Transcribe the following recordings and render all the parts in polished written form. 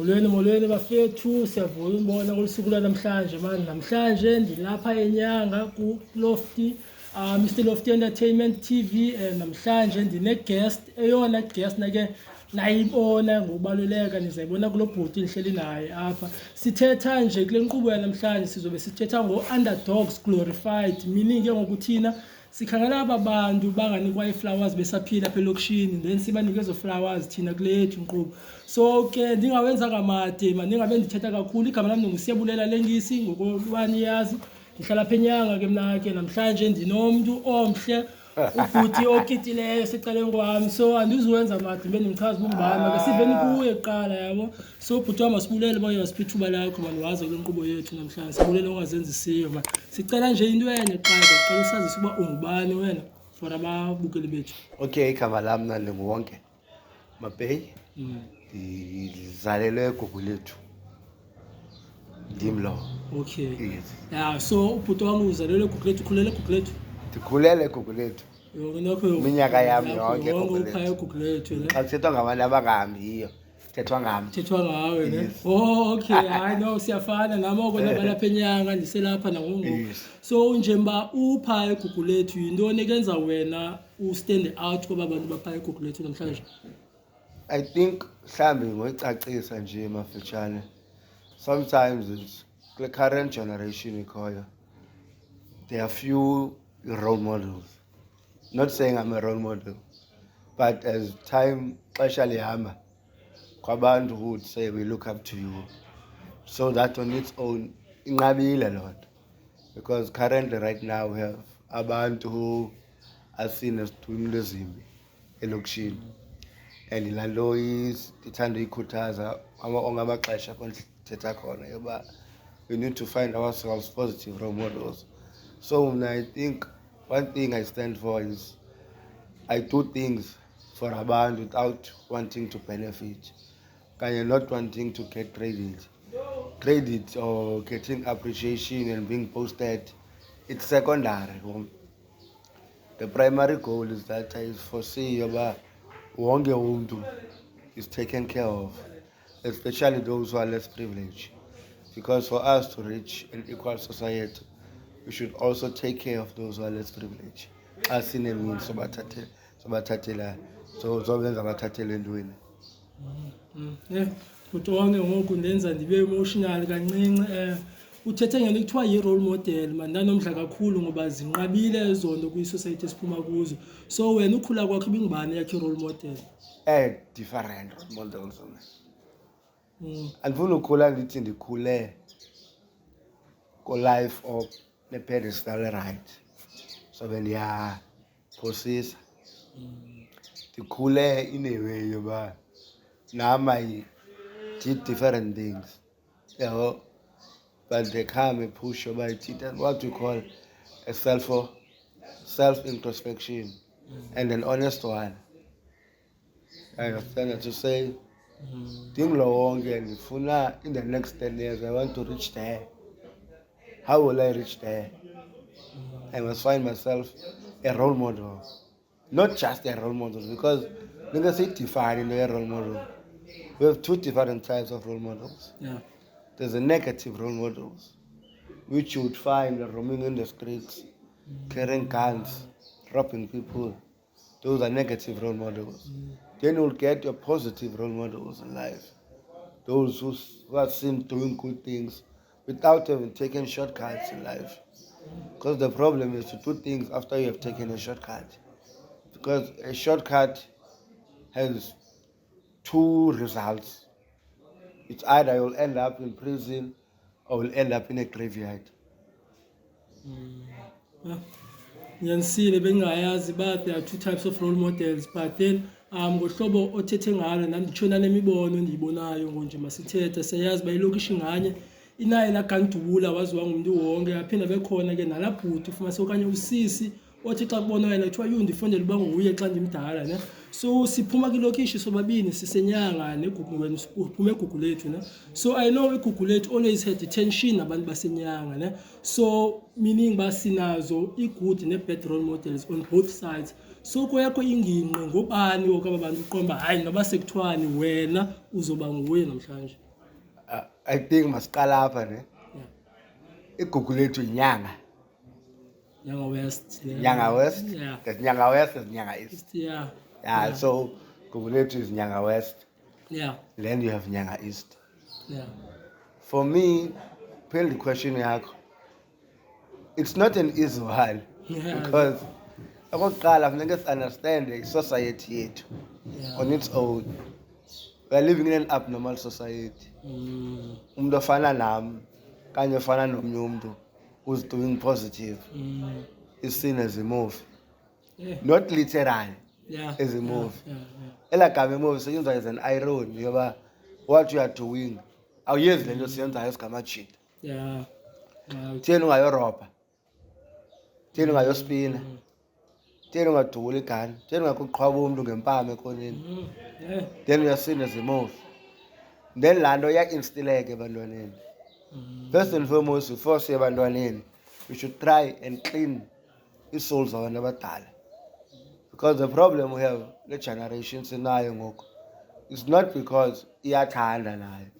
Molweni bafethu siyavula ukubona kulisuku namhlanje manje namhlanje ndilapha enyanga ku Lofty Mr Lofty Entertainment TV namhlanje ndine guest eyona guest nake nayibona ngokubaluleka nizayibona kulobhuti lihleli naye apha sithetha nje kule nkqubo yanamhlanje sizobe sithetha Underdogs Glorified meaning ke ngokuthina sikhangela abantu banganikwa iflowers besaphila apha elokishini then sibanike ezo flowers thina kulethu inkqubo so ke ndingawenza kamade mandingabe ndithetha kakhulu igama lami nguSiyabulela Lengisi ngokwani yazi ndihlala apha enyanga ke mna ke namhlanje ndinomuntu omhle ubhuti okitileyo sicale ngwami so andizuwenza made bendimchaza umbani maka siveni kuye eqala yabo so ubhuti wami asibulele bayosipha ithuba lakho manje wazi kule nkqubo yethu namhlanje sibulele ungazenzi siyo manje sicela nje into enye eqala uqala usazisa uba ungubani wena for ababukeli bethu. Okay, igama lami nalo nguWonke Mapyeyi. Ndizalelwe eGugulethu. Ndimlo. Okay. Yes. Yeah, so ubhuti wami uzalelwe eGugulethu, ukhulele eGugulethu. Ndikhulele eGugulethu. Iminyaka yami yonke eGugulethu ne. Xa kuthethwa ngabantu abangahambiyo kuthethwa ngami. Kuthethwa ngawe ne. Oh okay, hayi no siyafana nami oko nabalapha enyanga ndiselapha nangongo. So njengoba upha eGugulethu yintoni ekenza wena stand out kuba abantu bapha eGugulethu namhlanje? I think mhlambi ngoyicacisa nje mafutshane. Sometimes it's the current generation ikhoyo. There are few role models. Not saying I'm a role model, but as time especially kwabantu who would say we look up to you. So that on its own inqabile lot. Because currently right now we have abantu who are seen as doing the zimbi elokishini. And ilalo is ithanda ikhuthaza ngamaxesha konithetha khona yoba we need to find ourselves positive role models. So I think one thing I stand for is I do things for abantu without wanting to benefit. You're not wanting to get credit or getting appreciation and being posted. It's secondary. The primary goal is that I foresee about wonke umuntu is taken care of, especially those who are less privileged. Because for us to reach an equal society, we should also take care of those who are less privileged. As in a means, so zobenza bathathele entweni. Yeah, kutonge ngoku ndenza ndibe emotional kancinci uthethe ngento ekuthiwa yi-role model mandanomdla kakhulu ngoba zinqabile zonto kwi-society esiphuma kuzo so wena ukhula kwakho ibingubani yakhe i-role model? Different role models. Andifuna ukhula ndithi ndikhule ko-life of ne-pedestal right so bendiyaphosisa ndikhule in a way yoba nam I did different things, but they come and push your body. That's what we call a self-introspection and an honest one. I understand that to say, in the next 10 years, I want to reach there. How will I reach there? I must find myself a role model. Not just a role model, because let say defining a role model. We have two different types of role models. Yeah. There's a negative role models, which you would find roaming in the streets, carrying guns, robbing people. Those are negative role models. Then you'll get your positive role models in life. Those who are seen doing good things without even taking shortcuts in life. Because the problem is to do things after you have taken a shortcut. Because a shortcut has two results. It's either you'll end up in prison or you'll end up in a graveyard. Nyanisile bengayazi but there are two types of role models but then ngohlobo othethe ngalo nami nditshona nemibono endiyibonayo ngonje masithethe siyazi bayilokishi nganye inaye la gandubula waziwa ngumuntu wonke aphinda bekhona ke nalabhuti ufumase okanye usisi othi xa kubona wena kuthiwa yundifondela uba nguye xa ndimdala ne so siphuma kwilokishi sobabini sisenyanga neGugulethu uphume eGugulethu ne so I know eGugulethu always had attention abantu basenyanga ne so meaning basinazo i-good ne-bad role models on both sides so kuyakho ingingqi ngobani okaba bantu uqomba hayi noba sekuthiwani wena uzoba nguye namhlanje. I think masiqala apha ne Yeah. Gugulethu inyanga. Nyanga West. Nyanga West. Yeah. There's Nyanga West, there's Nyanga East. Yeah. Yeah, so Gugulethu is Nyanga West. Yeah. Then you have Nyanga East. Yeah. For me, the question yakho, it's not an easy one. Yeah. Because okokuqala funeka understand the society yethu on its own. We are living in an abnormal society. Umuntu ofana nam kanye ofana nomnye umuntu who's doing positive is seen as a move. Yeah. Not literally Yeah. as a move. Yeah. Elagama imove seyenza as an irony yoba what you are doing awuyenzi le nto siyenzayo sigamajita. Yeah. Thina ungayorobha, thina ungayospina, thina ungadubula igani, thina ungakuqhwaba umntu ngempama ekhoneni. Then we are seen as a move. Then laa nto iya-instileke ebantwaneni. First and foremost, before siye ebantwaneni, we should try and clean ii-souls zabantu abadala. Because the problem we have, the generation sinayo ngoku, it's not because iyathanda nayo.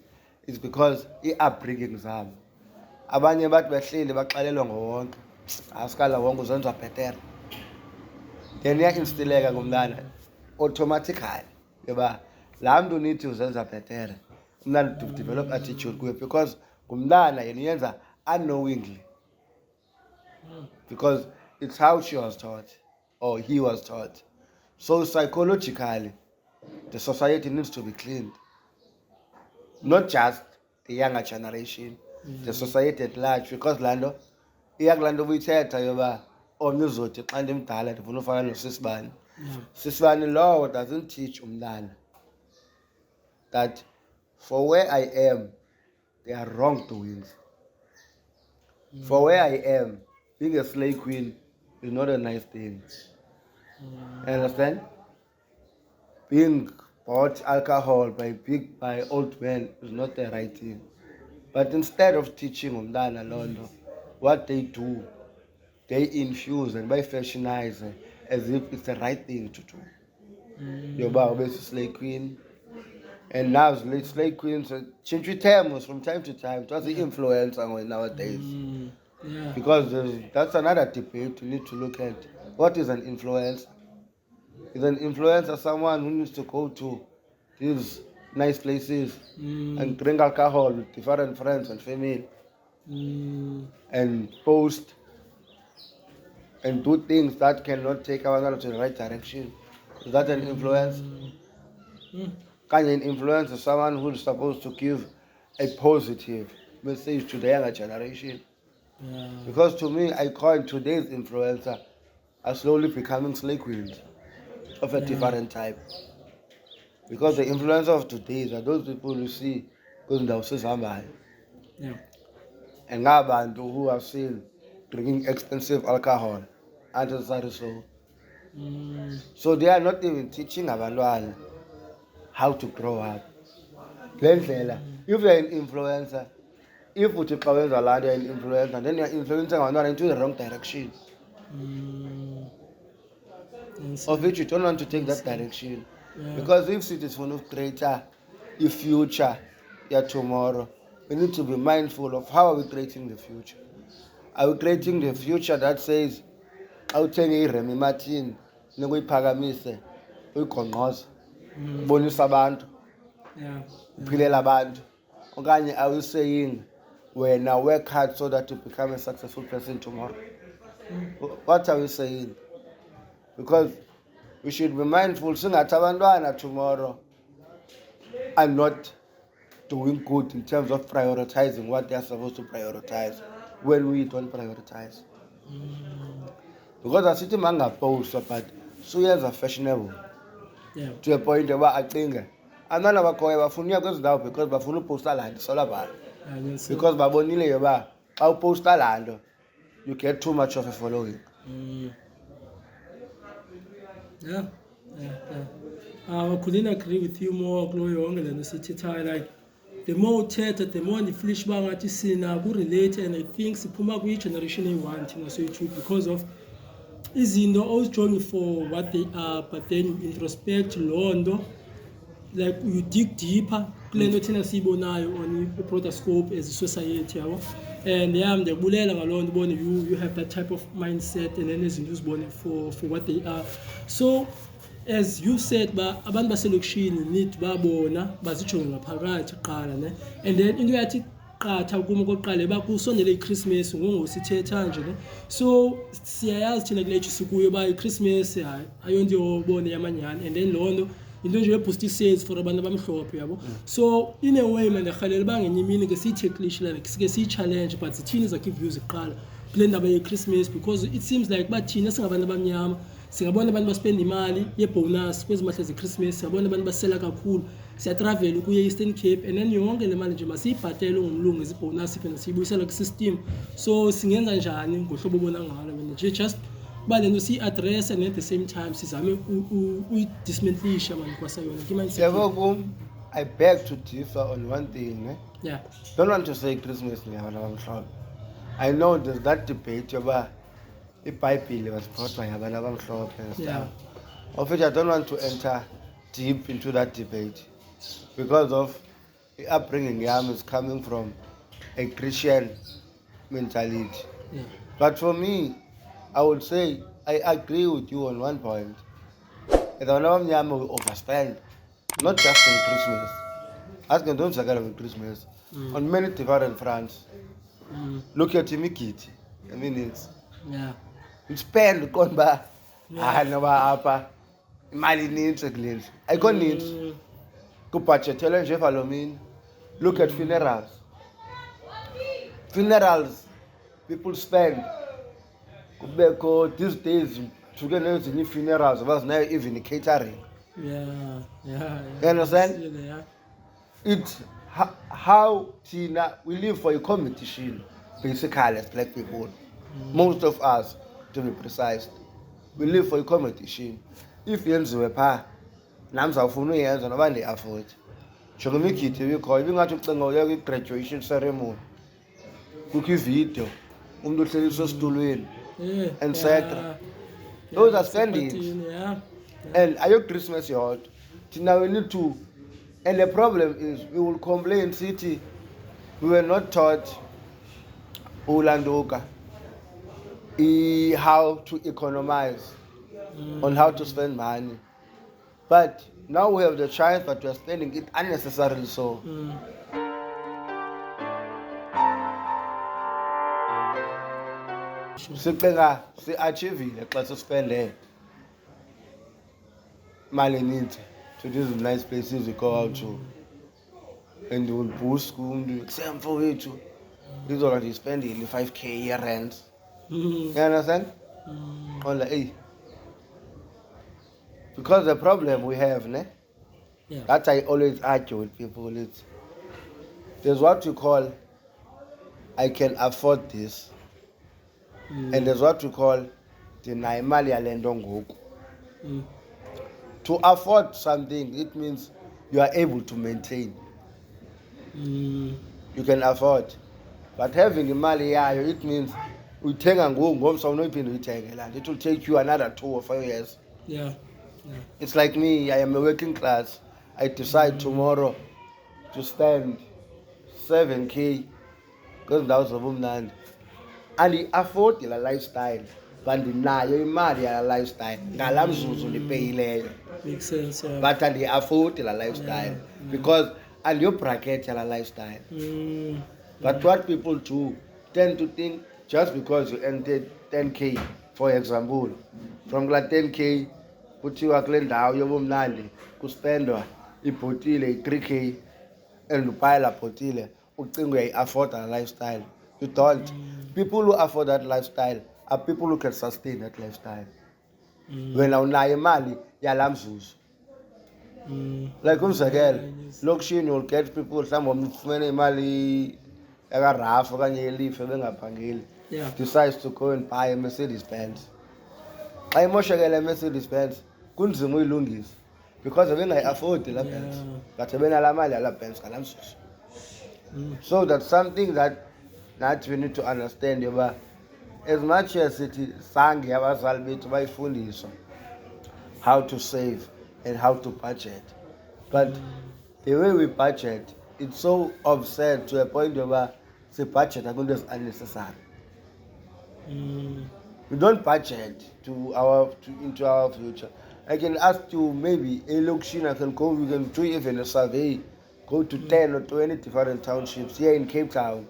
It's because i-upbringing zabo. Abanye bathi behleli baxelelwa ngowonke, asikala wonke uzenza bhetere. Then iya-instileka kumntana automatically yoba laa mntu nithi uzenza bhetere, umntana to develop attitude kuye because ngumntana yena uyenza unknowingly. Because it's how she was taught or he was taught. So psychologically, the society needs to be cleaned. Not just the younger generation, the society at large. Because lando, iyakulando buyithetha yoba omnye uzothi xa ndimdala ndifuna ufana nosisibani. Sisibani law doesn't teach umntana that for where I am, there are wrongdoings. For where I am, being a slave queen is not a nice thing. You understand? Being bought alcohol by old men is not the right thing. But instead of teaching umntana londo, what they do, they infuse and by fashionize as if it's the right thing to do. Yoba obese slave queen. And now slave queens change terms from time to time. It was the influencer nowadays. Yeah. Because that's another debate we need to look at. What is an influencer? Is an influencer someone who needs to go to these nice places and drink alcohol with different friends and family and post and do things that cannot take our to the right direction? Is that an influence? Can an influencer someone who is supposed to give a positive message to the younger generation? Yeah. Because to me, I call today's influencer are slowly becoming slave queens of a different type. Because the influencer of today are those people you see because they also somebody. Yeah. And ngabantu who are seen drinking expensive alcohol unnecessary so. So they are not even teaching abantwana how to grow up. If you're an influencer, if you take away the ladder and influencer, then you're influencing another into the wrong direction. Of which you don't want to take that direction. Yeah. Because if it is for no greater, your future, your tomorrow, we need to be mindful of how are we creating the future. Are we creating the future that says, I'll tell you, Remy Martin, Nugui Pagamise, Ukongoz, Bonus Abantu, Pilela Band. Okay, are we saying, when I work hard so that to become a successful person tomorrow? What are we saying? Because we should be mindful, tomorrow are not doing good in terms of prioritizing what they are supposed to prioritize when we don't prioritize. Because I see manga post, but so years are fashionable. Yeah. To a point where I think I'm not about Bafunia goes down because Bafunu postal land is all about. Because Babonile Yoba, our postal land, you get too much of a following. Yeah. I couldn't agree with you more, Glory Wonke, than the city tie. Like the more chatted, the more the flesh bang at you see now, who relate, and I think the Puma generation they want, so it's true because of is in the always strong for what they are, but then you introspect, Londo, like you dig deeper, kule nto thina siyibonayo on i-broader scope as i-society yabo. And ndiyabulela ngaloo nto ubone you have that type of mindset and then izinto uzibone for what they are. So as you said abantu baselokishini need babona bazijonge ngaphakathi kuqala ne, and then into yathi qatha kuma kokuqala kusondele iChristmas ngongosithetha nje ne. So siyayazi thina kule sikuyo ba iChristmas ayonto yobone yamanyani, and then loo nto into nje eboost sales for abantu abamhlophe yabo. So in a way man ndikhalela bangenye imini ke siyi-tacklish like sike siyi-challenge but zithini zakhe views kuqala kule ndaba ye-Christmas, because it seems like bathina singabantu abamnyama singabona abantu baspenda imali yebonus kwezi mahla ze-Christmas, siyabona abantu basela kakhulu, siyatravel ukuye e-Eastern Cape, and then yonke le mali nje masiyibhatele ngomlungu ezibonus iphinde siyibuyisela kwi-system. So singenza njani ngohlobo obona ngalo mina nje just ba le nto siyi-address and at the same time sizame uyidismantlisha mani kwasayona. I beg to differ on one thing. Yeah. Don't want to say Christmas ngabantu abamhlophe. I know there's that debate about iBhayibhile was brought by abantu abamhlophe and stuff. Of which I don't want to enter deep into that debate because of the upbringing yam is coming from a Christian mentality. Yeah. But for me, I would say I agree with you on one point. The one we overspend, not just in Christmas. As can don't forget about Christmas. On many different fronts. Look at Timikiti. I mean it's spend gone by. I never apa. Imali needs a glimpse. I got needs. Go patch a challenge follow me. Look at funerals. Funerals, people spend. Because these days, to get any funerals, was now even catering. Yeah. You understand? It's how Tina, we live for a competition, basically, as black people. Most of us, to be precise, we live for a competition. If you have a Nams are for years and one day afford. So make it, we call you not to graduation ceremony. Cookie video, etc. Those are spendings. And are you Christmas yard? Now we need to, and the problem is we will complain city. We were not taught Ulandoka how to economize on how to spend money. But now we have the chance, but we are spending it unnecessarily so. Si achievile xa sispende mali eninzi to these nice places we go out to, and we will boost kumntu kusemfo wethu izona ndispendile 5k ye-rent. You understand? All like, because the problem we have, that I always argue with people, there's what you call I can afford this, and there's what you call the naimali yalento ngoku. To afford something, it means you are able to maintain. You can afford. But having imali yayo, it means uthenga ngoku ngomso unoyiphinde uyithenge la. It will take you another 2 or 5 years. Yeah. It's like me, I am a working class. I decide tomorrow to spend 7k because that was a woman. And I afford the lifestyle. But ndinayo imali ya lifestyle. Ngala mzuzu ndipeyileyo. Makes sense. Yeah. But I afford the lifestyle because and your bracket your lifestyle. But what people do tend to think just because you entered 10k, for example, from that 10k, put you a clean down, you won't land, could spend a potile 3k and you pile a potile, who think we afford a lifestyle. You don't. People who afford that lifestyle are people who can sustain that lifestyle. When I na imali yalamzus. Like umzekelo, lokishini you'll get people mhlawumbe ufumene imali yakarafu okanye yelifa bengaphangeli. Decides to go and buy a Mercedes Benz. Xa imoshakele Mercedes Benz kunzima uyilungisa because bengayi-afford la Benz, but benala mali yala Benz ngalamzuzu. So that's something that we need to understand yoba as much as it is sange abazali bethu bayifundiswa how to save and how to budget, but the way we budget, it's so offset to a point where the budget are going to be unnecessary. We don't budget into our future. I can ask you maybe a location I can go, we can do even a survey, go to 10 or 20 different townships here in Cape Town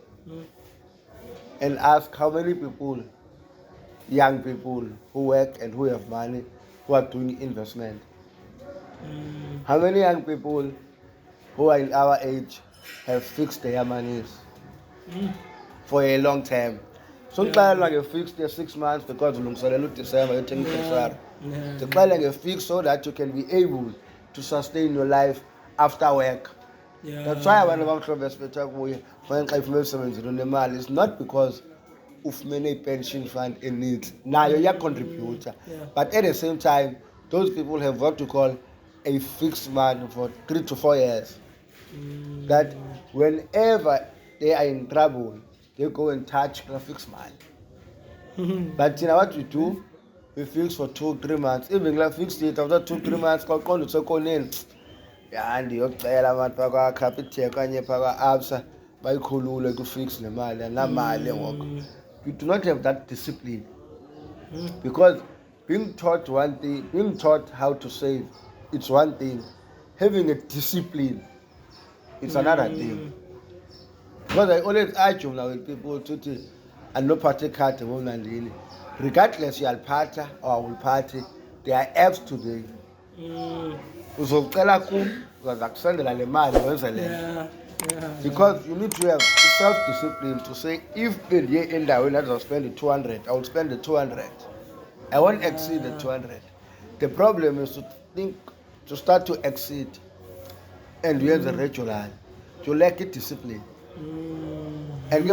and ask how many people, young people who work and who have money, who are doing investment. How many young people who are in our age have fixed their monies for a long time? Sometimes like a fix their 6 months because December, you think the fix so that you can be able to sustain your life after work. That's why I want to it's not because of many pension fund in it. Now you're a contributor. But at the same time, those people have what to call a fixed man for 3 to 4 years. That whenever they are in trouble, they go and touch the fixed man. But you know what we do? We fix for 2-3 months. Even like fixed it after 2-3 months, and you fix the money and you do not have that discipline. Because being taught one thing, being taught how to save, it's one thing. Having a discipline, it's another thing. Because I always argue now with people to and no party card regardless you'll party or will party, there are apps today. Because you need to have self-discipline to say, if the year end I will not spend the 200, I will spend the 200. I won't exceed the 200. The problem is to start to exceed, and you have the regular. You lack it discipline. And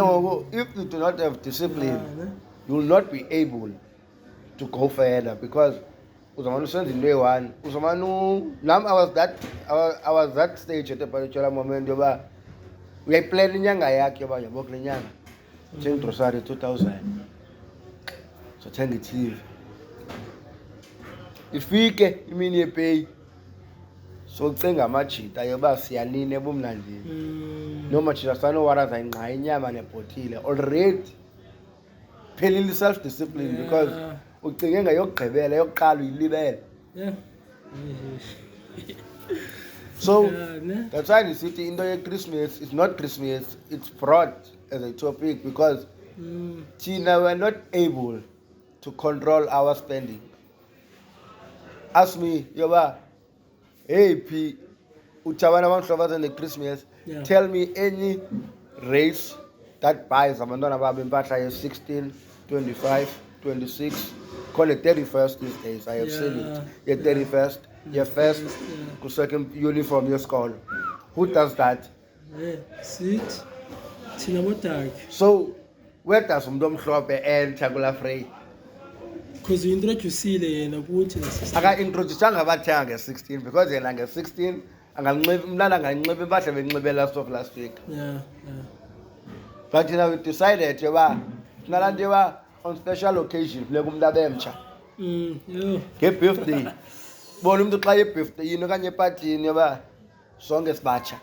if you do not have discipline, you will not be able to go further because I was that stage at a particular moment we are planning nyanga 2000 so thank you ifike imini yepeyi so cenga amajita yoba siyanini ebumnandini noma thina sanowaraza ingqa inyama nebhotile already phelile self discipline because ucinge ngayokugqibela yokuqala uyilibele. So that's why the city in the Christmas is not Christmas, it's brought as a topic because China were not able to control our spending. Ask me, Yoba, hey P, Uchavana one in the Christmas, tell me any race that buys Amandona Babimbata is 16, 25, 26, call it 31st these days. I have seen it. Your 31st, your first, second uniform, your school. Who does that? So, where does Umdom Shrope and Chagula Frey? Because you introduce the I got introduced about 16 because they're like 16 and I'm living last of last week. But you know, we decided you are on special occasion, get birthday. Born him to try a birthday, you know, can you party in your song as batcha?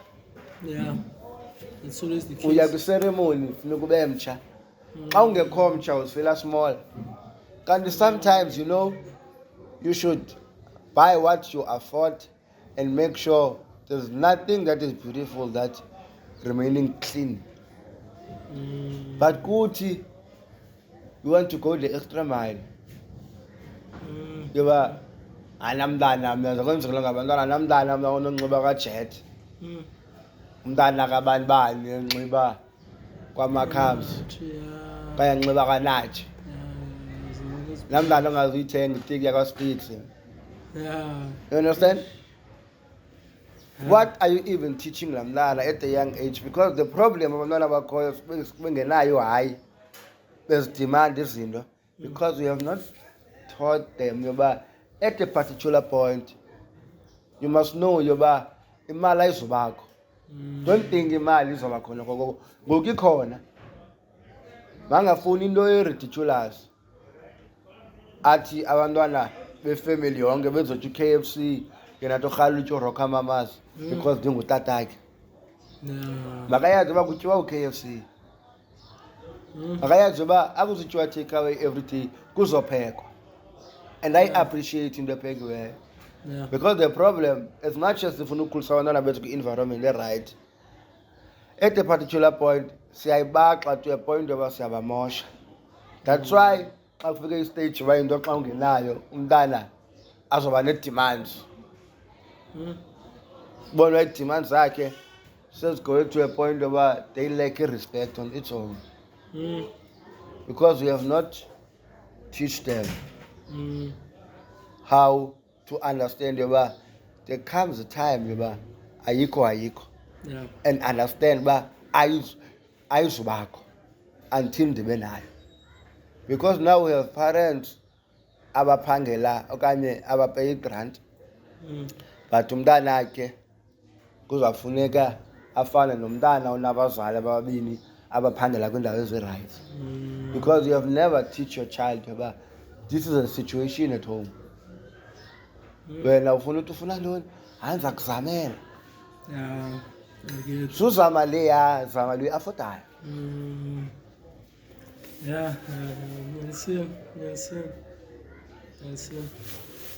It's always the case. We have the ceremony, no go bemcha. How get come, Charles, feel small. And sometimes, you know, you should buy what you afford and make sure there's nothing that is beautiful that remaining clean. But Gucci, you want to go the extra mile. You are, I'm done. I'm going to look up. I'm done. I'm not going to chat. I'm done. I'm done. Kwama comes. Kaya ngiba kanatch. Namdala ngazithenga itiki yakwa speeds. You understand? What are you even teaching Lamlala at a young age? Because the problem of none of our calls bengenayo high. There's demand is because we have not taught them yoba at a particular point you must know yoba imali ayizobakho. Don't think imali izoba khona ngokukhona bangafuni into ridiculous athi abantwana befamily yonke bezothi KFC yena torhala utyo roka mamas because ndingutatakhe. Yeah. Makayazi uba kutyiwa u-KFC. Makayazi uba akuzutyiwa takeaway every day kuzophekwa. And I appreciate into ephekiweyo. Yeah. Because the problem, as much as sifuna ukukhulisa abantwana bethu kwi-environment right, at a particular point siyayibaxa to a point yoba siyabamosha. That's why xa kufike istage uba into xa ungenayo umntana azoba nee-demands. Bona ii-demands zakhe going to a point yoba they lack respect on its own. Because we have not teach them how to understand yoba there comes a time yoba ayikho. Yeah. And understand ba ayizubakho until ndibe nayo. Because now we have parents abaphangela okanye abapeya i-grant but umntana ke kuzafuneka afane nomntana onabazali ababini abaphangela kwiindawo ezi-right. Because you have never teach your child yoba this is a situation at home. Wena ufuna ukuthi ufuna ntoni hanza kuzamela. Yeah. Suzama leya zama le afodayo. Yeah,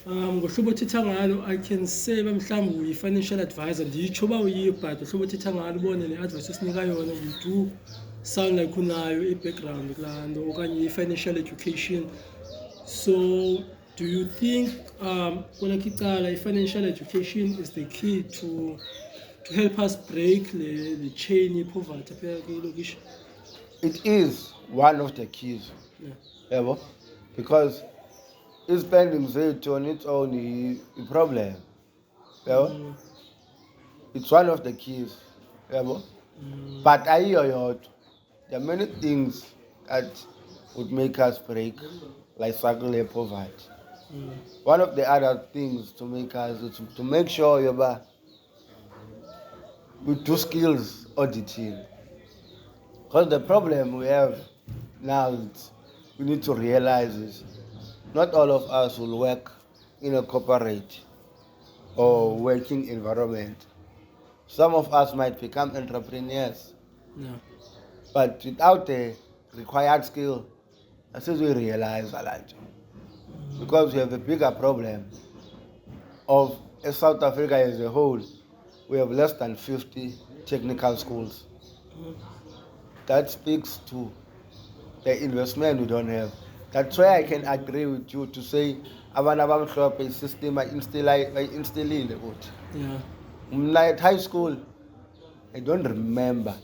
ngohlobo othetha ngalo I can say mhlawumbe uyi-financial advisor nditsho uba uyiyo but uhlobo othetha ngalo ubone le advice osinika yona you do sound like unayo i-background kulaa nto okanye i-financial education. So do you think kwenakho icala i-financial education is the key to help us break the chain ye-poverty apha kwilokishi? It is one of the keys. Yeah. Because spending zethu on its own is a problem. Yeah. It's one of the keys. Yeah. But there are many things that would make us break, like cycle poverty. One of the other things to make us is to make sure we do skills auditing. Because the problem we have now is we need to realize is not all of us will work in a corporate or working environment. Some of us might become entrepreneurs. Yeah. But without the required skill, as we realize that. Because we have a bigger problem of South Africa as a whole, we have less than 50 technical schools. That speaks to the investment we don't have. That's why I can agree with you to say abantu abamhlophe system instillile ukuthi. Yeah. At high school, I don't remember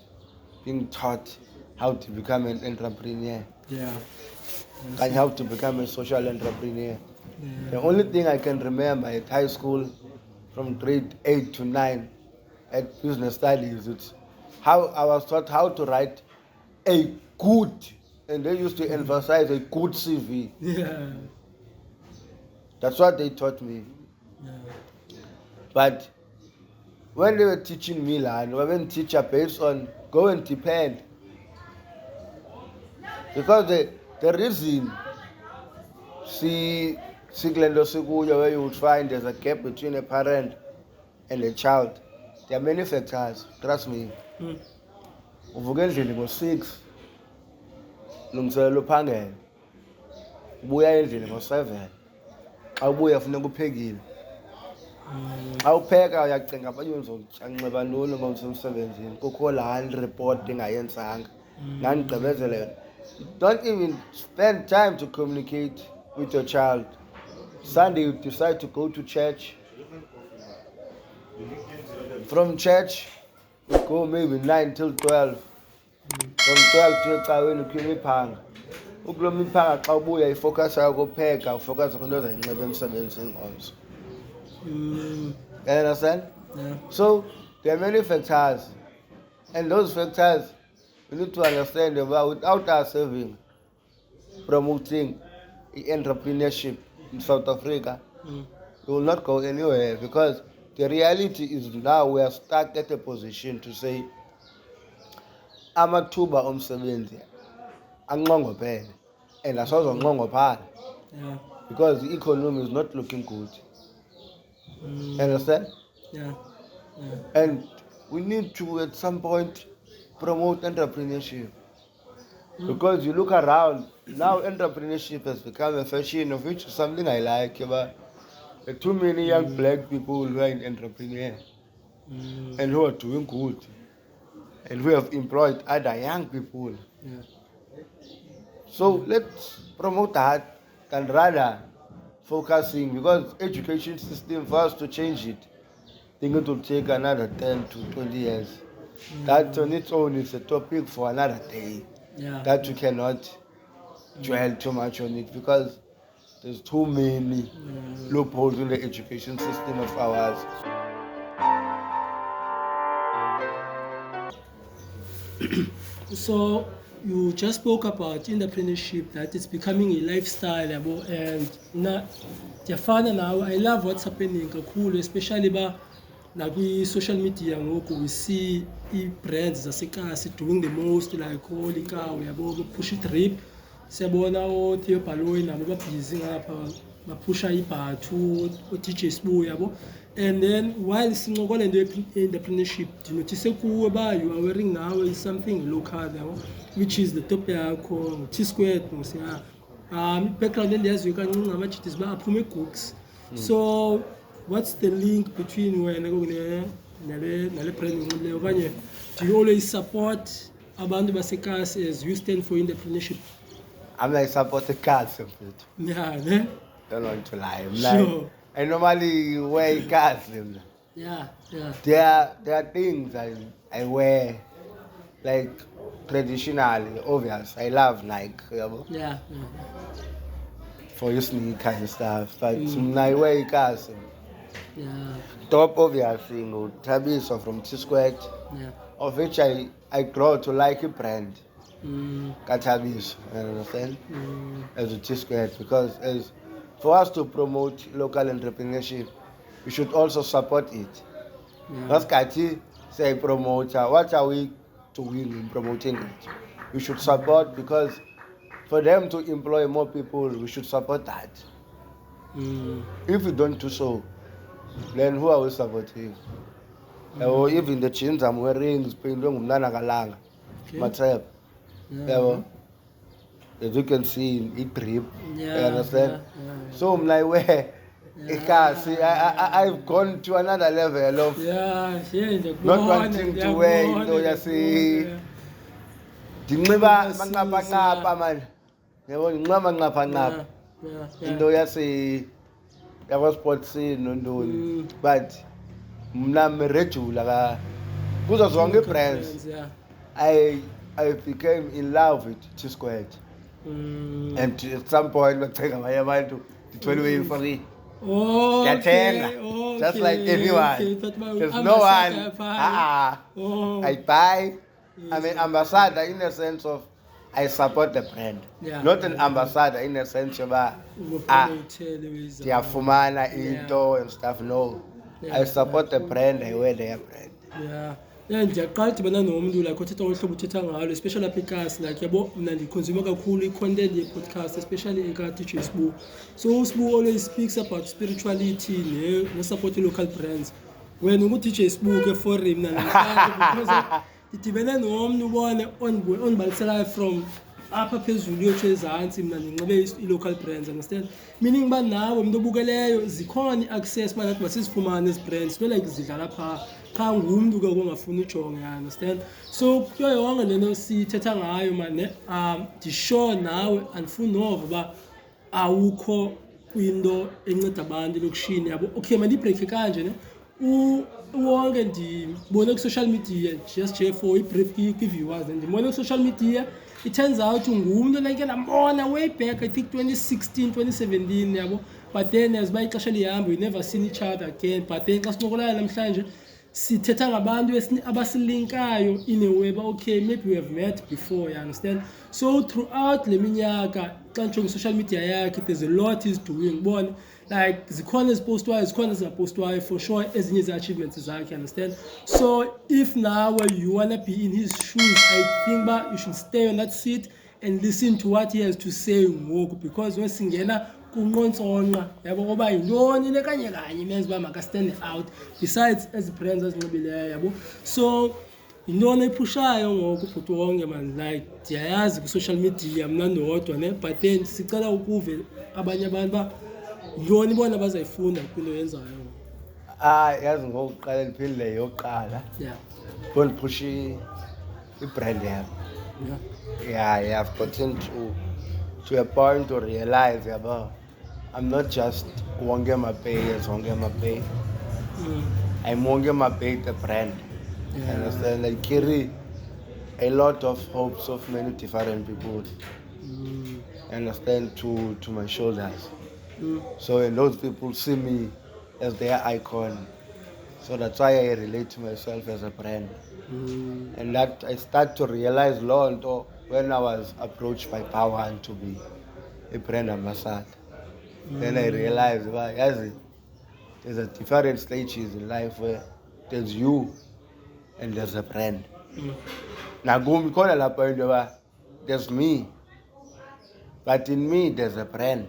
being taught how to become an entrepreneur. Yeah. And how to become a social entrepreneur. Yeah. The only thing I can remember at high school from grade 8 to 9 at business studies, it's how I was taught how to write a good, and they used to emphasize a good CV. Yeah. That's what they taught me. Yeah. But when they were teaching me, when teacher based on go and depend, because the reason where you would find there's a gap between a parent and a child, there are many factors, trust me. Uvuka endlini ngo-6 lungiselela uphangela, ubuya endlini ngo-7, xa ubuya funeka uphekile. Xa upheka uyacinga abanye uzonxiba ntoni ngomsemsebenzini, kukho laa report engayenzanga, ndandigqibezele yona. Don't even spend time to communicate with your child. Sunday you decide to go to church. From church you go maybe 9 till 12. From 12 to ecaweni kuyo imiphanga. Ukulo miphanga xa ubuya ifocus yakho kupheka, ufocus kwinto ozayinxiba emsebenzini ngomso. You understand? Yeah. So there are many factors, and those factors we need to understand about. Without us having promoting entrepreneurship in South Africa, we will not go anywhere, because the reality is now we are stuck at a position to say amathuba omsebenzi anqongophele and asazonqongophala, because the economy is not looking good. Understand? Yeah. And we need to, at some point, promote entrepreneurship. Because you look around, now entrepreneurship has become a fashion, of which is something I like. But there are too many young black people who are in entrepreneur and who are doing good. And who have employed other young people. Yeah. So let's promote that and rather focusing, because education system, for us to change it, I think it will take another 10 to 20 years. That on its own is a topic for another day. Yeah. That we cannot dwell too much on it, because there's too many loopholes in the education system of ours. So you just spoke about entrepreneurship, that it's becoming a lifestyle, yabo, and ndiyafana nawe. I love what's happening kakhulu, especially nakwi-social media ngoku we see i-brands zasekasi doing the most, like olikawe yabo, push i-drip. Siyabona oTheo Baloyi nabo babhizi ngapha bapusha ibhathu, o-DJ Sbu yabo. And then while sincokola into entrepreneurship, ndinothise kuwe ba you are wearing now is something local yabo, which is the top yakho T-squared ngosiya. Background endiyaziyo kancinci ngama-GTs ba aphume eGooks. So what's the link between wena nale brand ngileyo, okanye do you always support abantu basekasi as you stand for entrepreneurship? I'm like support the cars, Yeah, ne? don't want to lie. I'm Sure. like, I normally wear cars. Yeah. There are things I wear, like traditionally, obvious. I love Nike, Yeah. for your sneaker and stuff. But I wear cars. Yeah. Top obvious thing, Tabiso from T-Squared, Yeah. of which I grow to like a brand. Katabiso, you understand? As a T-Squared, because as for us to promote local entrepreneurship, we should also support it. That's Kati say promoter. What are we doing in promoting it? We should support, because for them to employ more people, we should support that. If we don't do so, then who are we supporting? Or even the jeans I'm wearing is painted ngumnana kalanga. Matrep. As you can see in it drip. You understand? So I'm like, where? I've gone to another level of not wanting to wear into you see. Dinxiba manqapha man. Yabo dinxiba manqapha. Into yase yakwa sports nondoni. But mna regular ka kuzo zonke brands. I became in love with T-Squared. And at some point bathenga abanye abantu ndithwele free. Okay. Just like anyone. There's no one. I buy. I'm an ambassador in the sense of I support the brand. Not an ambassador in the sense of Tiafumana into and stuff. No. I support the brand, I wear their brand. Yeah. Ndiyaqala udibana nomntu like othetha olu hlobo uthetha ngalo, especially apha ekhasi, like yabo mna ndikhonzuma kakhulu i-content ye-podcast, especially eka-DJ Sbu. So uSbu always speaks about spirituality ne-support local brands. Wena ungu-DJ Sbu ke for him because ndidibene nomntu ubone ondibaliselayo from apha phezulu yotsho ezantsi, mna ndinxibe i-local brands, understand? Meaning uba nawe umntu obukeleyo zikhona i-access uba nathi masizifumane ezi brands, not like zidlala phaa qha ngumntu ke ongafuni ujonga, understand? So kuyo yonke le nto sithetha ngayo mane, ndisure nawe andifuni nova uba awukho kwinto enceda abantu elokishini yabo. Okay, mandibrekhe kanje ne, uwonke ndibone ku-social media just for i-brief kwi-viewers, ndibone ku-social media. It turns out ngumntu like ndambona way back, I think 2016, 2017 yabo. But then as by ixesha lihamba, we never seen each other again. But then xa sinokolayo namhlanje sithetha ngabantu abasilinkayo in a way ba okay, maybe we have met before, you understand? So throughout le minyaka xa njonga social media yakhe, there's a lot he's doing. Bona like zikhona ezipostwayo, zikhona ezingapostwayo, for sure ezinye zi-achievements zakhe, understand? So if now you wanna be in his shoes, I think you should stay on that seat and listen to what he has to say ngoku, because wesingena kunqontsonqa yabo ngoba yintoni le kanye kanye imenza uba maka-stand out besides ezi brands ezinxibileyo yabo. So yintoni ephushayo ngoku ubhuti Wonke man, like ndiyayazi kwi-social media mna ndodwa ne, but then sicela ukuve abanye abantu uba yintoni bona bazayifunda kwinto yenzayo ngoku. Yazi ngokuqala ndiphindile yokuqala Yeah. bondiphushe ibrand yam. Yeah, I've gotten to a point to realize about I'm not just Wonke Mapyi as Wonke Mapyi. I'm Wonke Mapyi the brand. Yeah. Understand? I carry a lot of hopes of many different people. Understand, to my shoulders. So when those people see me as their icon, so that's why I relate to myself as a brand. And that I start to realize Lonto when I was approached by Power to be a brand ambassador. Then I realized, well, yes, there's a different stages in life where there's you and there's a brand. Now go call a point where there's me, but in me there's a brand.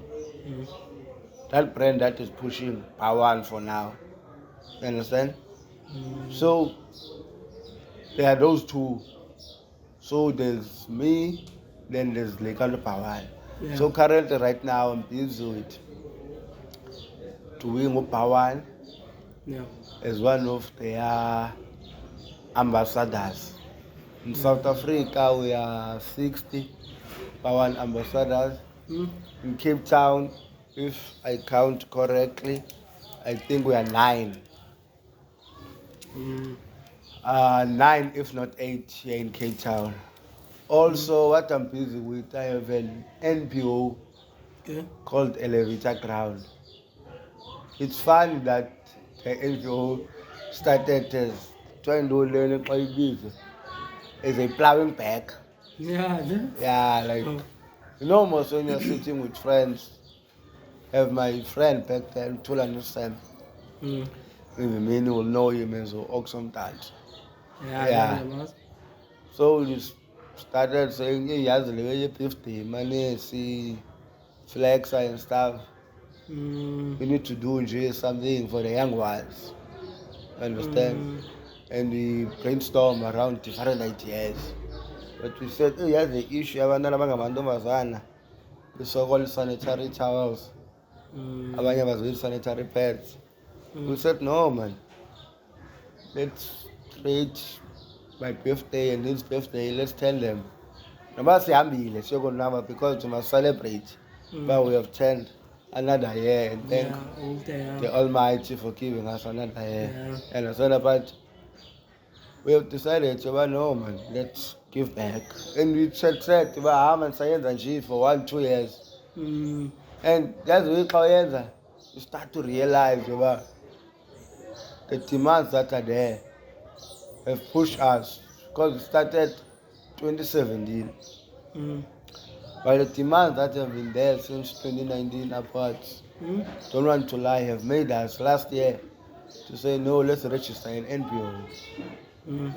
That brand that is pushing Power for now. You understand? So there are those two. So there's me, then there's Lekando Power. Yeah. So currently right now I'm busy with doing Power as one of their ambassadors. In South Africa we are 60 Power ambassadors. In Cape Town, if I count correctly, I think we are 9. 9 if not 8 here in Cape Town. Also, what I'm busy with, I have an NPO called Elevator Ground. It's funny that the NPO started as trying to learn as a plowing back. Yeah, like you know, most when you're sitting with friends, have my friend back then to understand. Maybe many will know him as Oak sometimes. Yeah. So we started saying, hey, yes, the 50 money, see flex and stuff. We need to do something for the young ones. Understand? And we brainstorm around different ideas. But we said, oh, yes, the issue of the so-called sanitary towels. Abanye bazwe sanitary pads. We said, no, man. Let's create my birthday and his birthday. Let's tell them. Because we must celebrate. But we have turned another year and thank the Almighty for giving us another year. And it's all about, we have decided, no, man, let's give back. And we said, for 1-2 years. And that's what you start to realize the demands that are there have pushed us, because we started 2017. But the demands that have been there since 2019 upwards, don't want to lie, have made us last year to say, no, let's register an NPO.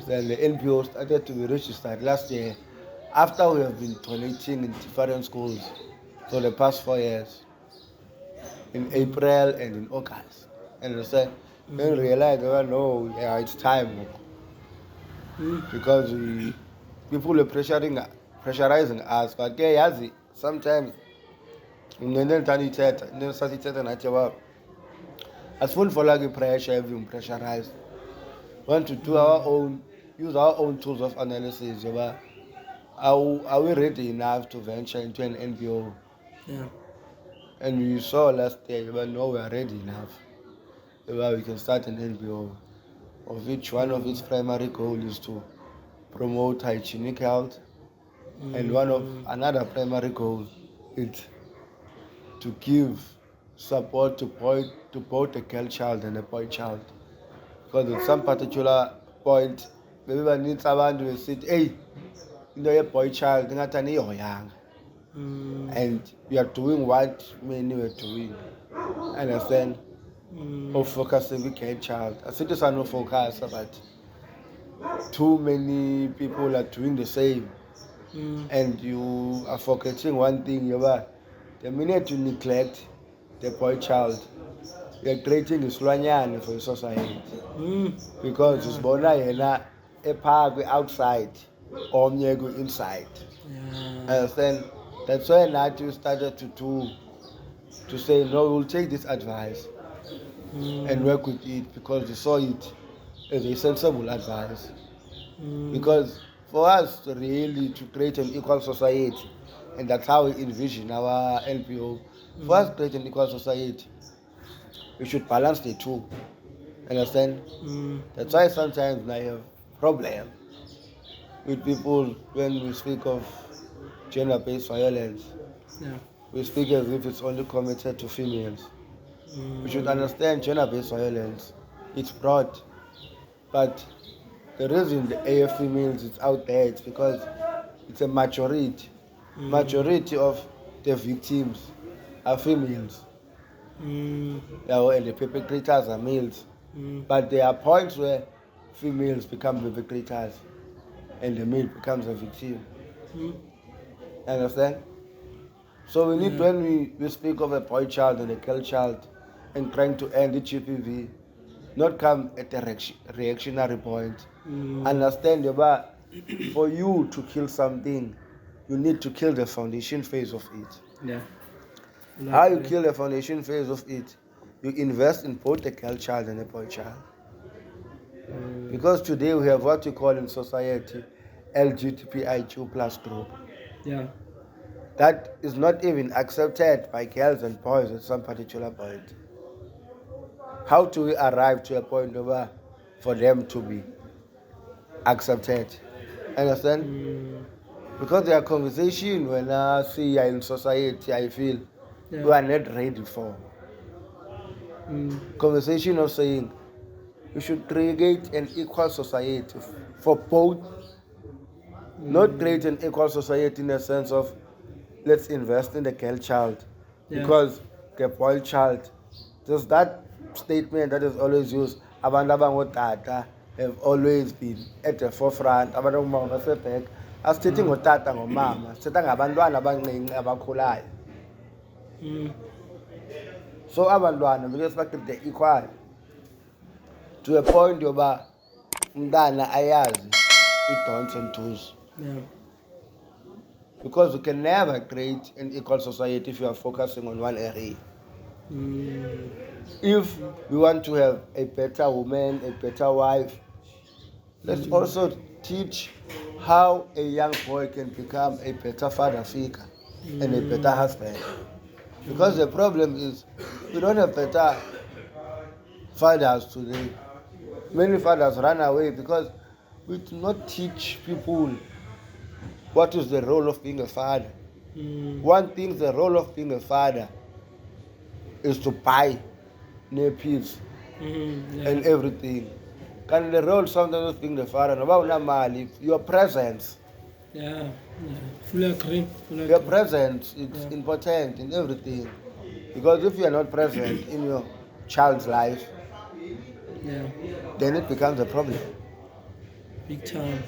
Then the NPO started to be registered last year after we have been donating in different schools for the past 4 years, in April and in August. And then we realized, no, yeah, it's time. Because people were pressurizing us, but sometimes as full for like pressure, everyone pressurized. Want to do our own, use our own tools of analysis. Are we ready enough to venture into an NPO? And we saw last year, no, we are ready enough. We can start an NPO, of which one of its primary goal is to promote hygienic health, and another primary goal is to give support to both a girl child and a boy child. Because at some particular point, maybe one needs someone to say, hey, you know, a boy child, you're young. And we are doing what many were doing. Understand? Of focusing with a child. I think it's no focus, but too many people are doing the same. and you are forgetting one thing, the minute you neglect the boy child, you're creating isilwanyane for the society. Because usibona yena ephakwe outside omnye inside. Understand? That's why nathi we started to say no, we'll take this advice and work with it because we saw it as a sensible advice. Because for us really to create an equal society, and that's how we envision our NPO, for us to create an equal society, we should balance the two. Understand? That's why sometimes I have problem with people when we speak of gender-based violence. We speak as if it's only committed to females. We should understand gender-based violence. It's broad, but the reason the AF females is out there is because it's a majority. Majority of the victims are females. And the perpetrators are males. But there are points where females become perpetrators and the male becomes a victim. Understand? So we need, when we speak of a boy child and a girl child and trying to end the GPV, not come at a reactionary point. Understand about for you to kill something, you need to kill the foundation phase of it. How you kill the foundation phase of it? You invest in both the girl child and the boy child. Because today we have what we call in society LGBTIQ plus group. That is not even accepted by girls and boys at some particular point. How do we arrive to a point where for them to be accepted? Understand? Because there are conversations when I see in society, I feel we are not ready for. Conversation of saying we should create an equal society for both. Not create an equal society in the sense of let's invest in the girl child because the boy child. Just that statement that is always used. Abantu abangotata have always been at the forefront. Abantu abangomama baseback. Asithethi ngotata ngomama, sithetha ngabantwana abancinci abakhulayo. So abantwana because bathi they equal to a point yoba umntana ayazi i-don'ts and do's. Because you can never create an equal society if you are focusing on one area. If we want to have a better woman, a better wife, let's also teach how a young boy can become a better father figure and a better husband. Because the problem is we don't have better fathers today. Many fathers run away because we do not teach people what is the role of being a father. One thing, the role of being a father is to buy nappies and everything. And the role sometimes of being the father, your presence. Fully agree. Your presence is important in everything. Because if you are not present in your child's life, then it becomes a problem. Big time.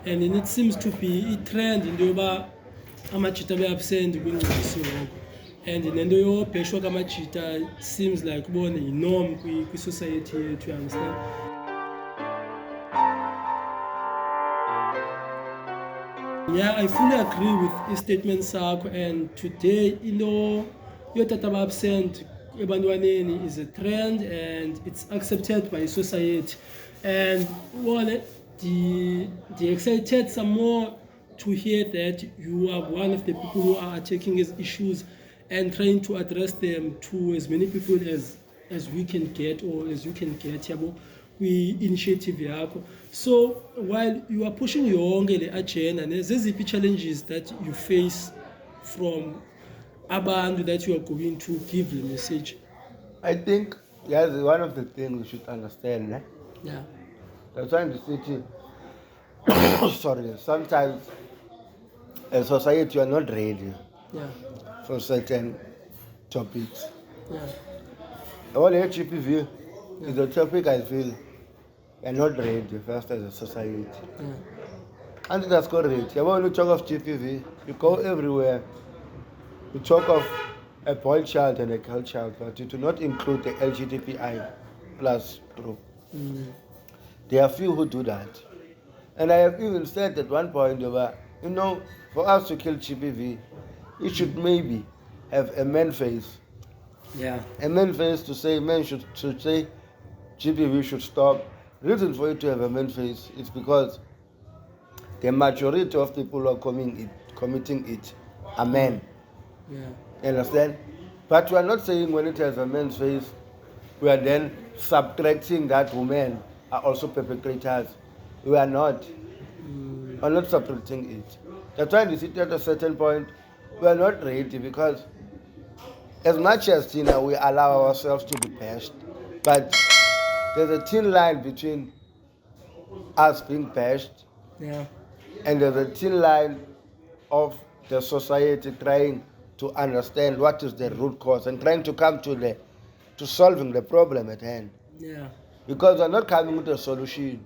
And then it seems to be a trend in the Yoba Amachita be absent and in the Peshwa Amachita seems like one a norm with society, to understand. I fully agree with his statement, Sako, and today, your tataba absent is a trend and it's accepted by society. And the excited some more to hear that you are one of the people who are taking these issues and trying to address them to as many people as we can get or as you can get. We initiative yakho. So while you are pushing your agenda, there's the challenges that you face from abantu that you are going to give the message. I think one of the things we should understand. That's why in the city, sorry, sometimes as society you are not ready for certain topics. All HPV is a topic I feel we are not ready first as a society. underscore rate. When you talk of GPV, you go everywhere. You talk of a boy child and a girl child, but you do not include the LGBTI plus group. There are few who do that. And I have even said at one point, for us to kill GPV, it should maybe have a man face. Yeah. A man face to say men should say GPV should stop. Reason for it to have a man face is because the majority of people who are committing it are men. Yeah. Understand? But we are not saying when it has a man's face, we are then subtracting that women are also perpetrators. We are not. We are not subtracting it. That's why we sit at a certain point, we are not ready because as much as we allow ourselves to be bashed, but there's a thin line between us being bashed and there's a thin line of the society trying to understand what is the root cause and trying to come to solving the problem at hand. Yeah. Because we're not coming with a solution.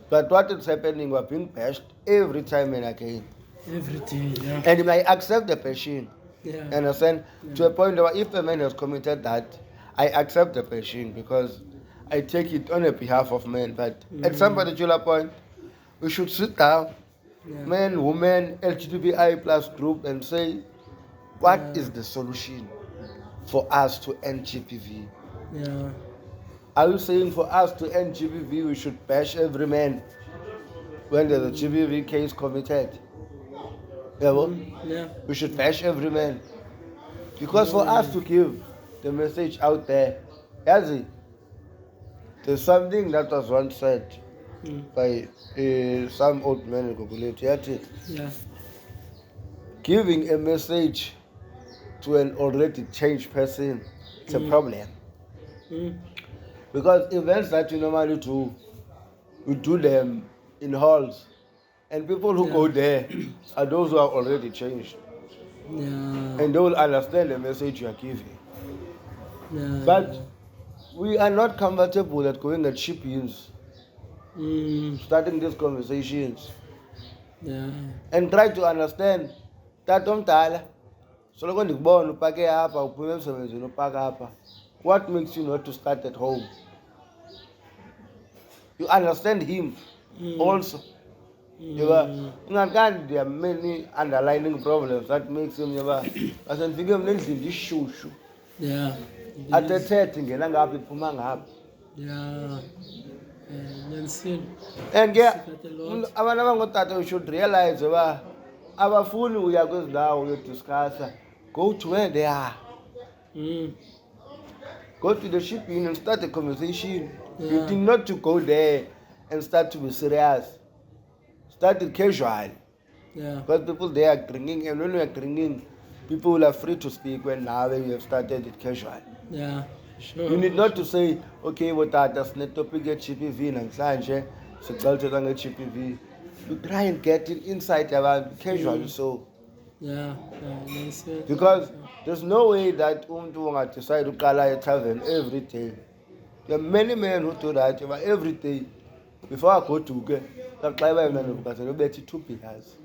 But what is happening, we're being bashed every time and again. Every day, yeah. And you may accept the passion. Yeah. Understand? Yeah. To a point where if a man has committed that, I accept the passion because I take it on behalf of men. But at some particular point, we should sit down, men, women, LGBTI plus group, and say, what is the solution for us to end GPV? Yeah. Are you saying for us to end GPV, we should bash every man when there's a GPV case committed? Yeah. We should bash every man. Because for us to give the message out there, there's something that was once said by some old man in Gugulethu. Yeah. Giving a message to an already changed person, it's a problem. Because events that you normally do, we do them in halls. And people who go there are those who are already changed. Yeah. And they will understand the message you are giving. Yeah. But we are not comfortable at going at cheap use, starting these conversations. Yeah. And try to understand that what makes you not to start at home? You understand him also. There are many underlying problems that makes him yeah. And we should realize our phone we are going now to discuss. Go to where they are. Go to the shipping and start a conversation. You did not to go there and start to be serious. Start it casual. Yeah. Because people there are drinking, and when we are drinking, people are free to speak when now you have started it casual. Yeah. Sure. You need not to say, okay, what that's not topic at GPV and Sanje, so tell to them at GPV. You try and get it inside about casual so. Yeah. Because there's no way that Untu decide to call a tavern every day. There are many men who do that every day. Before I go to get that clever man because I bet you 2 pillars.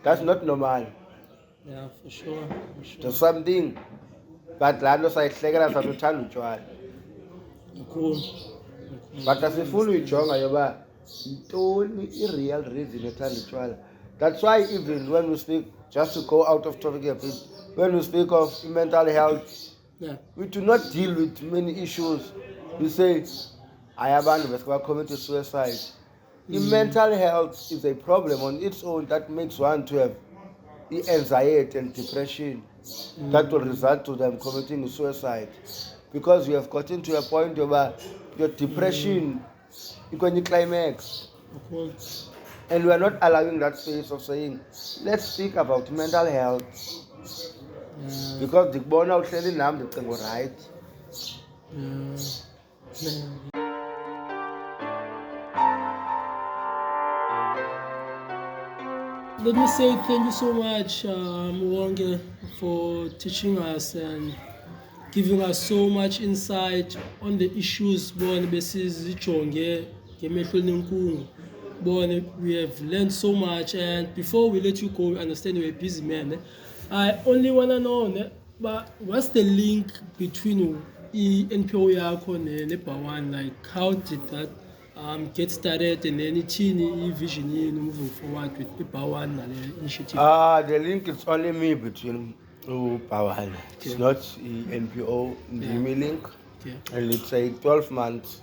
That's not normal. Yeah, for sure. There's something. But Lando say Segara to tell Cool. But as a full jonga yoba, don't real reason. That's why even when we speak, just to go out of topic a bit, when we speak of mental health, we do not deal with many issues. We say, I have committed suicide. Mental health is a problem on its own that makes one to have anxiety and depression that will result to them committing suicide. Because you have gotten to a point where your depression is going to climax. And we are not allowing that space of saying, let's speak about mental health. Because the burnout clearly now the thing right. Let me say thank you so much, Wonke, for teaching us and giving us so much insight on the issues born besizijonge ngemehlweni enkulu Bonnie, we have learned so much, and before we let you go, I understand you're a busy man. I only wanna know, but what's the link between NPO yakho neBawan? Like, how did that get started, and then ithini vision yenu moving forward with iBawan initiative? The link is only me between Pawal. It's Okay. not NPO Ndimi link. Okay. And it's a 12 months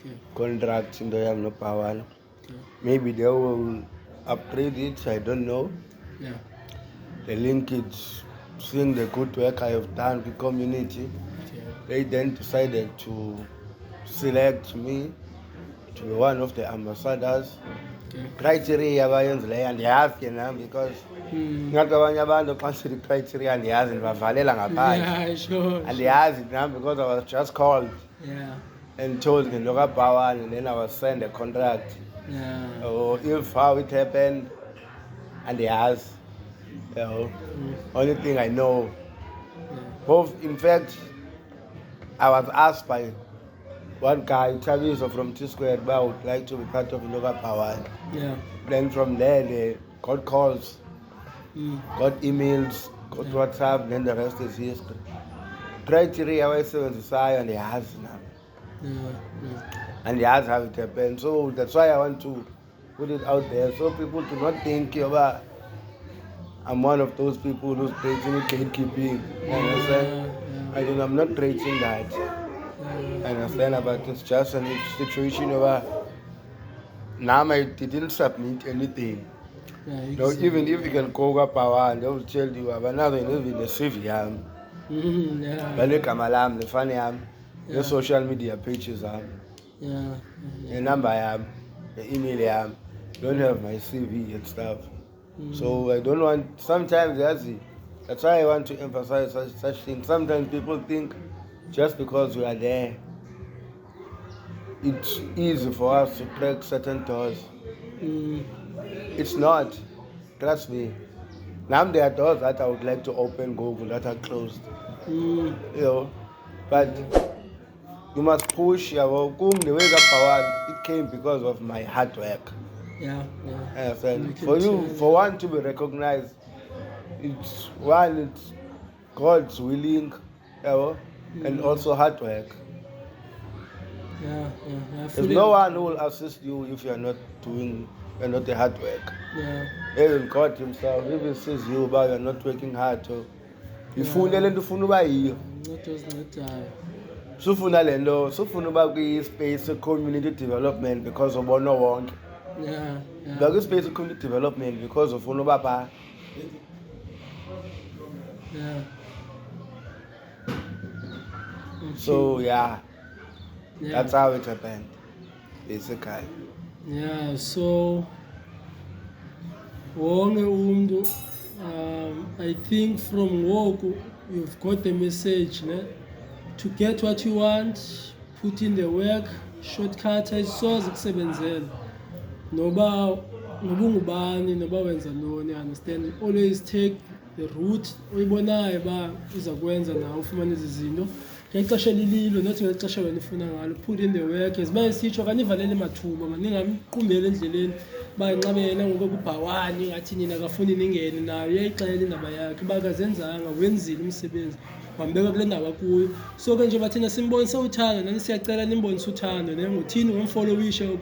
Okay. contract in the Yam no Pawal. Okay. Maybe they will upgrade it, I don't know. Yeah. The link is seeing the good work I have done with community. Okay. They then decided to select me to be one of the ambassadors. Okay. Criteria abayenzileyo andiyazi ke nam because ngathi abanye abantu xa sithi criteria andiyazi ndibavalela ngaphandle. Yeah, sure. Andiyazi nam because I was just called Yeah. and told ngento kaBawan, and then I was sent a contract. Yeah. If how it happened andiyazi. Only thing I know, in fact, I was asked by one guy, Taviso from T-Squared, but I would like to be part of Local Power. Yeah. Then from there, they got calls, got emails, got WhatsApp, then the rest is history. Criteria, I was and they has now. And they has how it happened. So that's why I want to put it out there so people do not think I'm one of those people who's preaching gatekeeping. You understand? I'm not preaching that. I understand, but it's just a situation where now I didn't submit anything. No, even if you can call up power and they will tell you about another even the CV the funny the social media pages the number the email don't have my CV and stuff. So I don't want, sometimes that's why I want to emphasize such things. Sometimes people think just because we are there, it's easy for us to crack certain doors. It's not. Trust me. Now there are doors that I would like to open Google that are closed. But you must push the way that power, it came because of my hard work. For one to be recognized, it's God's willing, and also hard work. There's no one who will assist you if you're not a hard work. Even God himself, if he sees you but you're not working hard, sufuna lento sufuna uba kwi-space community development because ubona wonke. Uba kwi-space community development because ufuna uba phaa. So that's how it happened, basically. So wonke umuntu, I think from Wonke you've got the message, to get what you want, put in the work, shortcut ayisoze kusebenzela noba ungubani noba wenza loni, understand, always take the route oyibonayo ba uza kwenza nawe ufumana izinto ngexesha elililo, not ngexesha wena ufuna ngalo. Put in the work, as baye sitsho kanivalele mathuba, maningamqumbeli endleleni ba nxabe yena ngoku kuBawan ngathi nina akafuni ningene nayo, uyayixela indaba yakhe uba akazenzanga, wenzile umsebenzi wambeka kule ndawo kuyo. So ke nje bathina simbonisa uthando, nani siyacela nimbonise uthando ngothini ngomfollowishe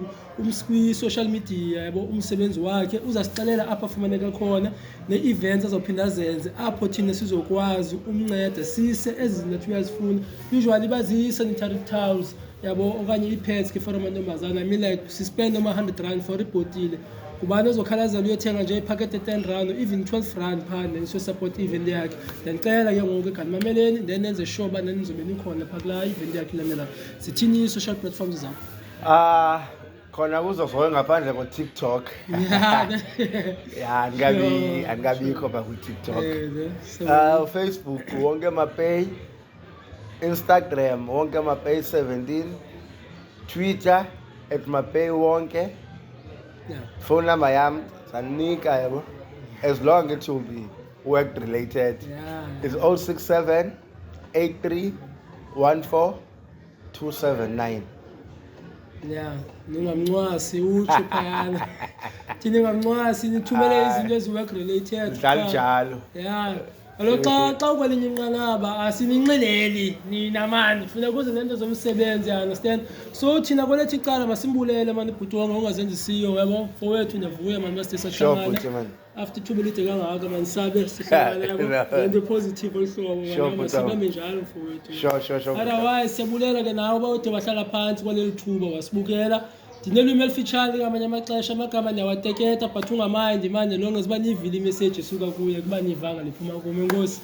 kwi-social media, yabo umsebenzi wakhe uzasixelela apho afumaneka khona, ne-events azawuphinda azenze apho thina sizokwazi umnceda sise ezi zinto uyazifuna. Usually baziyi-sanitary towels, yabo okanye ii-pads ke for amantombazana. I mean like sispend ama-R100 for ibhotile, kubani ozokhalazela uyothenga nje iphakethe R10 even R12 phana siyosupport i-event yakhe. Ndicela ke ngoku kanimameleni, then nenze sure uba nanizobe nikhona phaa kulaa event yakhe ilamela. Zithini ii-social platforms zakho? Khona kuzo zonke ngaphandle ko-TikTok. Andikabikho phaa kwi-TikTok. Facebook Wonke Mapyeyi, Instagram Wonke Mapyeyi 17, Twitter @Mapyeyi Wonke. Phone number yam sanika yabo, as long it will be work related. It's 067 83 14 279. Yeah, ningamnqwasi utsho phayana. Thina ngamnqwasi nithumele izinto ezi-work related. Njalo. Yeah. Alo xa ukwelinye inqanaba asininxeleli nina mani funeka kuze nento zomsebenzi, understand. So thina kwelethu icala masimbulele mani ibhuti wonke ongazenzisiyo yabo fowethu ndiyavuya mani maside sahlangana after ithuba elide kangaka mani sabe sihlangana ngento positive olhlobo mani sibambe njalo mfowethu. Sure. Otherwise siyabulela ke nawe uba ude wahlala phantsi kwaleli thuba wasibukela. Ndinelwimi elifitshane ngamanye amaxesha amagama ndiyawateketa but ungamandi manje longe ziba niyivile imessage esuka kuye kuba niyivanga liphuma kum. Enkosi.